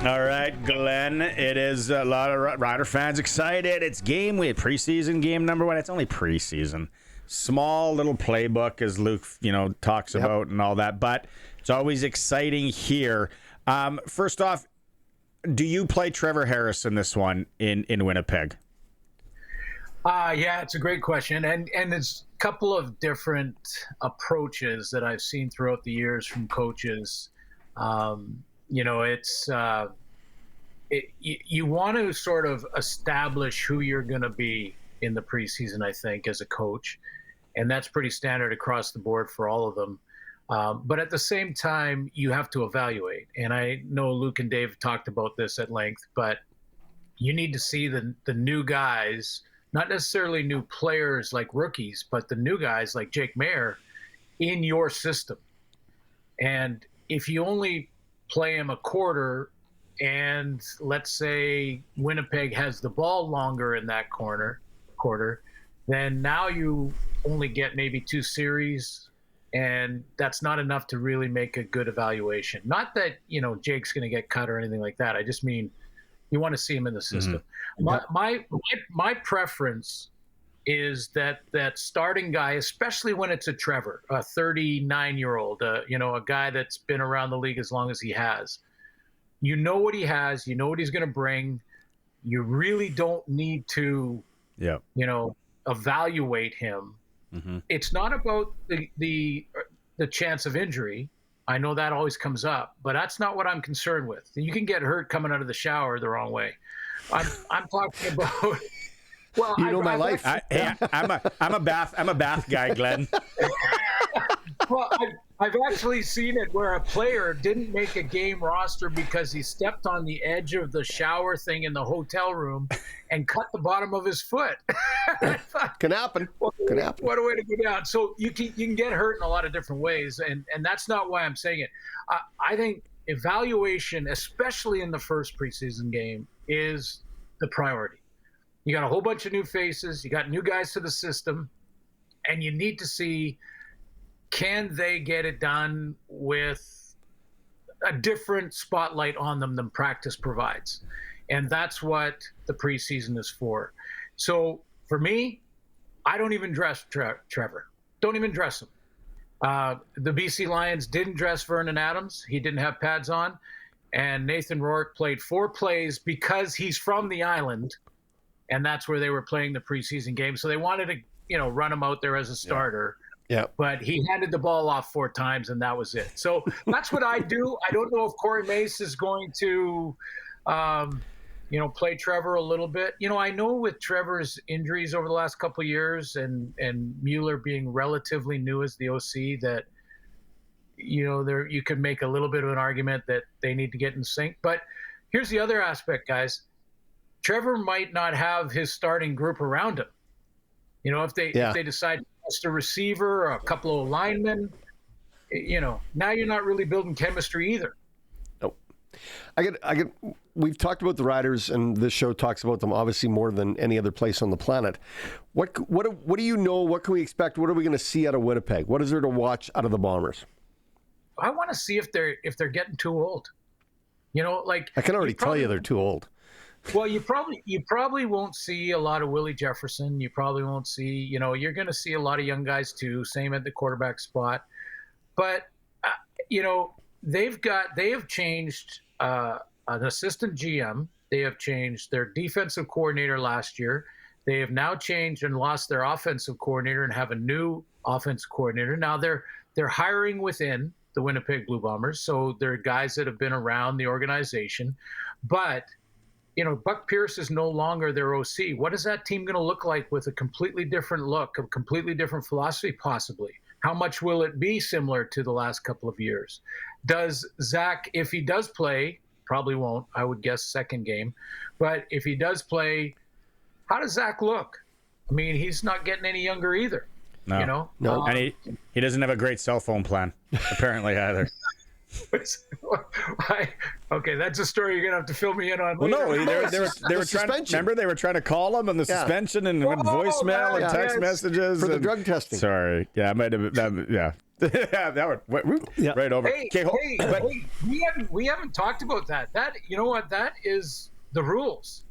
All right, Glenn, it is a lot of Rider fans excited. It's game week, preseason game number 1. It's only preseason. Small little playbook, as Luke, talks about and all that, but it's always exciting here. First off, do you play Trevor Harris in this one in Winnipeg? Yeah, it's a great question. And there's a couple of different approaches that I've seen throughout the years from coaches. You want to sort of establish who you're going to be in the preseason, I think, as a coach. And that's pretty standard across the board for all of them. But at the same time, you have to evaluate. And I know Luke and Dave talked about this at length, but you need to see the new guys, not necessarily new players like rookies, but the new guys like Jake Maier in your system. And if you only play him a quarter and let's say Winnipeg has the ball longer in that quarter, then now you only get maybe 2 series, and that's not enough to really make a good evaluation. Not that, Jake's going to get cut or anything like that. I just mean you want to see him in the system. Mm-hmm. My preference is that starting guy, especially when it's a Trevor, a 39-year-old, a guy that's been around the league as long as he has. You know what he has. You know what he's going to bring. You really don't need to, evaluate him. Mm-hmm. It's not about the chance of injury. I know that always comes up, but that's not what I'm concerned with. You can get hurt coming out of the shower the wrong way. I'm talking about. Well, my life. I'm a bath guy, Glenn. Well, I've actually seen it where a player didn't make a game roster because he stepped on the edge of the shower thing in the hotel room and cut the bottom of his foot. Can happen. Can happen. What a way to go down. So you can get hurt in a lot of different ways, and that's not why I'm saying it. I think evaluation, especially in the first preseason game, is the priority. You got a whole bunch of new faces. You got new guys to the system, and you need to see, can they get it done with a different spotlight on them than practice provides? And that's what the preseason is for. So for me, I don't even dress Trevor. Don't even dress him. The BC Lions didn't dress Vernon Adams. He didn't have pads on. And Nathan Rourke played 4 plays because he's from the island. And that's where they were playing the preseason game. So they wanted to, run him out there as a starter. Yeah. But he handed the ball off 4 times, and that was it. So that's what I do. I don't know if Corey Mace is going to, play Trevor a little bit. I know with Trevor's injuries over the last couple of years and Mueller being relatively new as the OC that, you could make a little bit of an argument that they need to get in sync. But here's the other aspect, guys. Trevor might not have his starting group around him. If they decide to post a receiver or a couple of linemen, now you're not really building chemistry either. Nope. We've talked about the Riders, and this show talks about them obviously more than any other place on the planet. What do you know? What can we expect? What are we going to see out of Winnipeg? What is there to watch out of the Bombers? I want to see if they're getting too old. I can already tell you they're too old. Well, you probably won't see a lot of Willie Jefferson. You probably won't see, you're going to see a lot of young guys too. Same at the quarterback spot, but they have changed an assistant GM. They have changed their defensive coordinator last year. They have now changed and lost their offensive coordinator and have a new offensive coordinator. Now they're hiring within the Winnipeg Blue Bombers, so they're guys that have been around the organization, but. Buck Pierce is no longer their OC. What is that team going to look like with a completely different look, a completely different philosophy, possibly? How much will it be similar to the last couple of years? Does Zach, if he does play, probably won't, I would guess second game, but if he does play, how does Zach look? I mean, he's not getting any younger either. No. And he doesn't have a great cell phone plan, apparently, either. Okay, that's a story you're gonna have to fill me in on. Well, no, they were trying. Remember, they were trying to call him on the suspension and voicemail and text messages for the and drug testing. Sorry, yeah, I might have. Yeah, Yeah, that would right over. Hey, we haven't talked about that. That, you know what? That is the rules,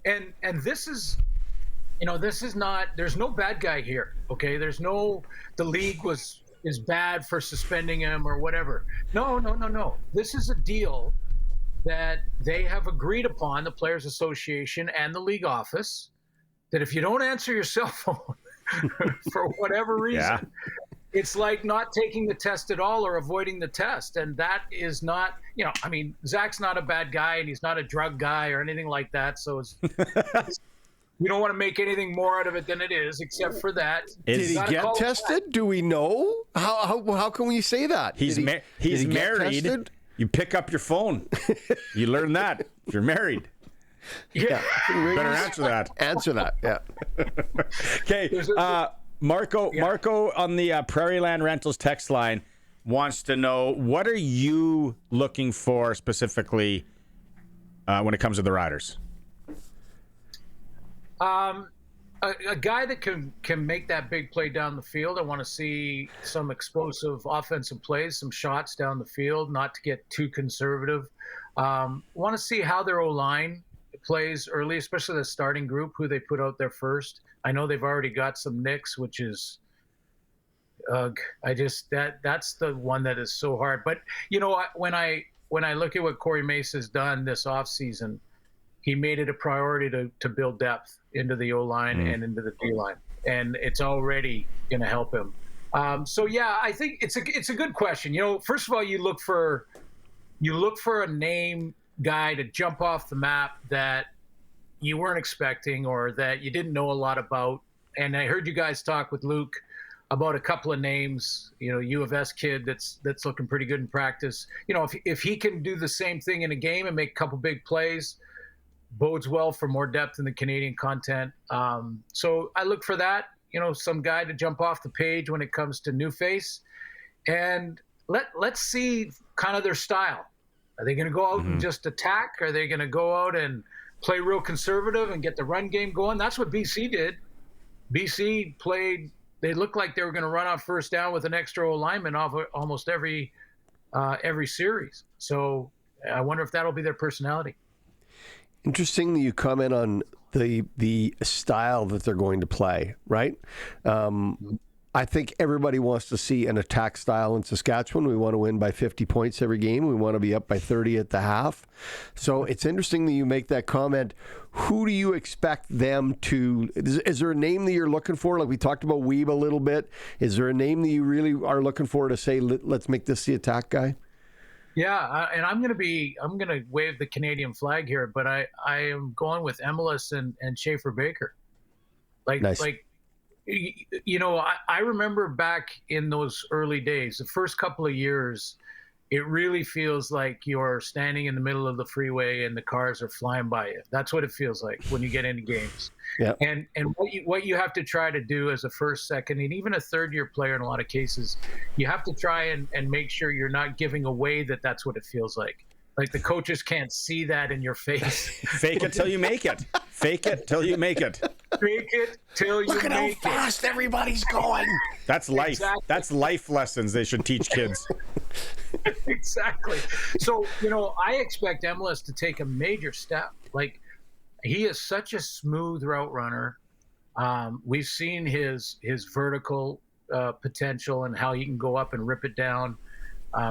and this is, this is not. There's no bad guy here. Okay, there's no. The league is bad for suspending him or whatever. No. This is a deal that they have agreed upon, the Players Association and the league office, that if you don't answer your cell phone for whatever reason, it's like not taking the test at all or avoiding the test. And that is not, Zach's not a bad guy and he's not a drug guy or anything like that. So you don't want to make anything more out of it than it is, except for that. Did he get tested? Do we know? How can we say that? He's married. You pick up your phone. You learn that if you're married. Yeah. Better answer that. Answer that. Yeah. Okay. Marco on the Prairie Land Rentals text line wants to know, what are you looking for specifically when it comes to the Riders? A guy that can make that big play down the field. I want to see some explosive offensive plays, some shots down the field, not to get too conservative. Want to see how their O-line plays early, especially the starting group, who they put out there first. I know they've already got some nicks, which is that's the one that is so hard. But when I look at what Corey Mace has done this offseason, he made it a priority to build depth into the O-line and into the D-line, and it's already going to help him. I think it's a good question. First of all, you look for a name guy to jump off the map that you weren't expecting or that you didn't know a lot about. And I heard you guys talk with Luke about a couple of names, U of S kid that's looking pretty good in practice. If he can do the same thing in a game and make a couple big plays, bodes well for more depth in the Canadian content. So I look for that, some guy to jump off the page when it comes to new face, and let's see kind of their style. Are they going to go out and just attack? Are they going to go out and play real conservative and get the run game going? That's what BC did. BC played. They looked like they were going to run off first down with an extra lineman off almost every series. So I wonder if that'll be their personality. Interesting that you comment on the style that they're going to play, right? I think everybody wants to see an attack style in Saskatchewan. We want to win by 50 points every game. We want to be up by 30 at the half. So it's interesting that you make that comment. Who do you expect them to... Is there a name that you're looking for? Like we talked about Weeb a little bit. Is there a name that you really are looking for to say, let's make this the attack guy? Yeah, and I'm going to wave the Canadian flag here, but I am going with Emelis and Schaefer Baker. Nice. I remember back in those early days, the first couple of years, it really feels like you're standing in the middle of the freeway and the cars are flying by you. That's what it feels like when you get into games. Yeah. And what you have to try to do as a first, second, and even a third-year player in a lot of cases, you have to try and make sure you're not giving away that that's what it feels like. Like the coaches can't see that in your face. Fake it till you make it. Fake it till you make it. Fake it till you make it. Look at how fast everybody's going. That's life. Exactly. That's life lessons they should teach kids. Exactly. So, I expect Emelis to take a major step. Like, he is such a smooth route runner. We've seen his vertical potential and how he can go up and rip it down.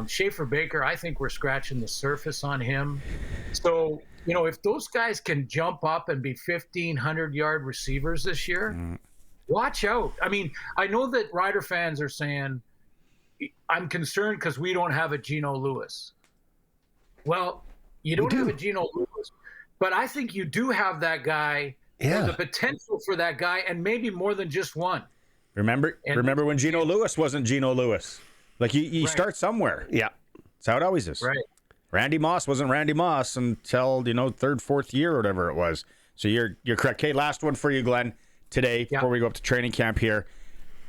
Schaefer Baker, I think we're scratching the surface on him. So, if those guys can jump up and be 1,500-yard receivers this year, watch out. I mean, I know that Rider fans are saying, I'm concerned because we don't have a Geno Lewis. Well, you don't have a Geno Lewis, but I think you do have that guy. Yeah. There's the potential for that guy, and maybe more than just one. Remember when Geno Lewis wasn't Geno Lewis? Like you start somewhere. Yeah. That's how it always is. Right. Randy Moss wasn't Randy Moss until, third, fourth year or whatever it was. So you're correct. Okay, last one for you, Glenn, today before we go up to training camp here.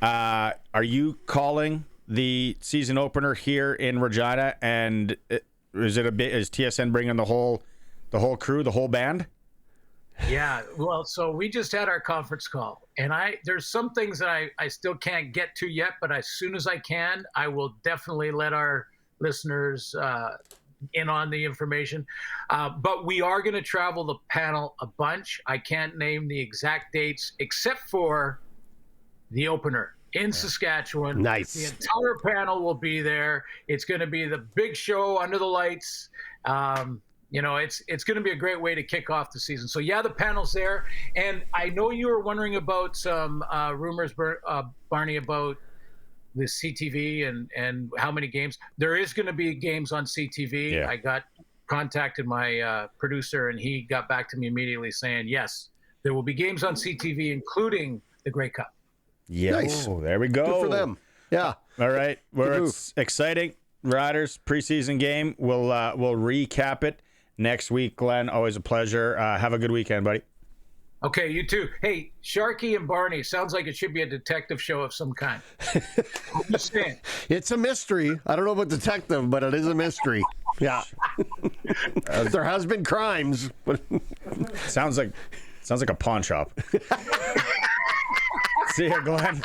Are you calling the season opener here in Regina, and is TSN bringing the whole crew, the whole band? Yeah, well, so we just had our conference call, and there's some things that I still can't get to yet, but as soon as I can, I will definitely let our listeners in on the information. But we are going to travel the panel a bunch. I can't name the exact dates except for the opener in Saskatchewan. Nice. The entire panel will be there. It's going to be the big show under the lights. It's going to be a great way to kick off the season. So yeah, the panel's there, and I know you were wondering about some rumors, Barney, about the CTV and how many games. There is going to be games on CTV. Yeah. I contacted my producer, and he got back to me immediately saying yes, there will be games on CTV, including the Grey Cup. Yeah, Nice. There we go. Good for them. Yeah. All right, Good it's exciting. Riders preseason game. We'll recap it next week. Glenn, always a pleasure. Have a good weekend, buddy. Okay, you too. Hey, Sharky and Barney, sounds like it should be a detective show of some kind. I'm just saying. It's a mystery. I don't know about detective, but it is a mystery. Yeah. There has been crimes. But Sounds like a pawn shop. See ya, Glenn.